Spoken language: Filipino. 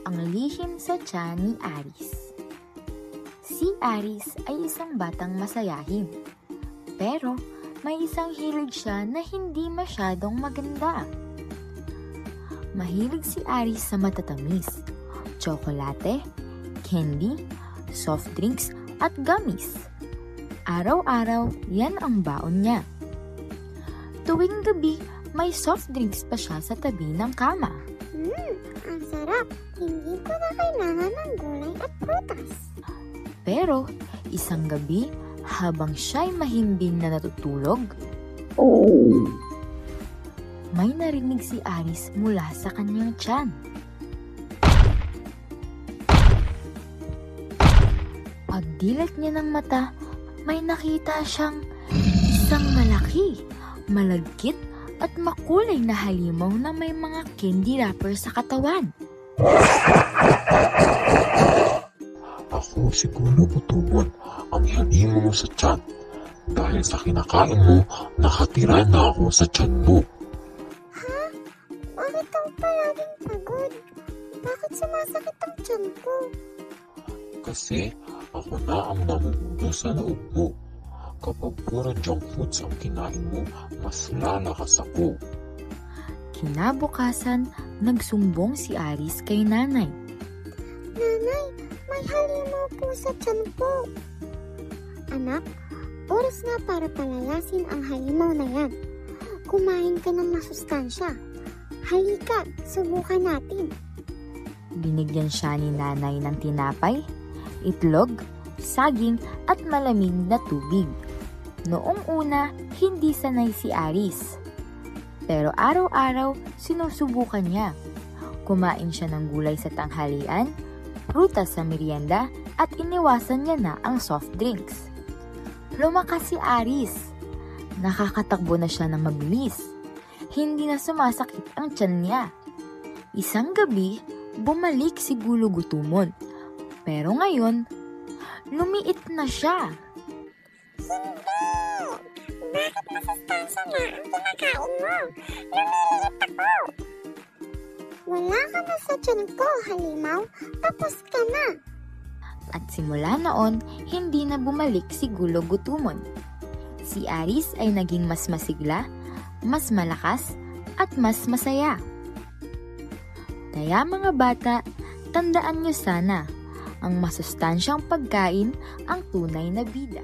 Ang lihim sa tiyan ni Aris. Si Aris ay isang batang masayahin. Pero may isang hilig siya na hindi masyadong maganda. Mahilig si Aris sa matatamis, tsokolate, candy, soft drinks at gummies. Araw-araw, yan ang baon niya. Tuwing gabi, may soft drinks pa siya sa tabi ng kama. Ang sarap! Hindi ko na kailangan ng gulay at prutas. Pero, isang gabi, habang siya'y mahimbing na natutulog, may narinig si Aris mula sa kanyang tiyan. Pagdilat niya ng mata, may nakita siyang isang malaki, malagkit at makulay na halimaw na may mga candy wrapper sa katawan. Ako siguro Gutumon, ang halimaw mo sa tiyan. Dahil sa kinakain mo, nakatira na ako sa tiyan mo. Bakit ako palaging pagod? Bakit sumasakit ang tiyan ko? Kasi ako na ang namumuno sa loob mo. Kapag puro junk foods ang kinain mo, mas lalakas ako. Kinabukasan, nagsumbong si Aris kay nanay. Nanay, may halimaw po sa tiyan ko. Anak, oras na para palayasin ang halimaw na yan. Kumain ka ng masustansya. Halika, subukan natin. Binigyan siya ni nanay ng tinapay, itlog, saging at malamig na tubig. Noong una, hindi sanay si Aris. Pero araw-araw, sinusubukan niya. Kumain siya ng gulay sa tanghalian, prutas sa merienda, at iniwasan niya na ang soft drinks. Lumakas si Aris. Nakakatakbo na siya ng mabilis. Hindi na sumasakit ang tiyan niya. Isang gabi, bumalik si Gutumon. Pero ngayon, lumiit na siya. Hindi! Bakit masustansya na ang kinakain mo? Lumiliit ako! Wala ka na sa tiyan ko, halimaw. Tapos ka na. At simula noon, hindi na bumalik si Gutumon. Si Aris ay naging mas masigla, mas malakas, at mas masaya. Kaya mga bata, tandaan niyo sana, ang masustansyang pagkain ang tunay na bida.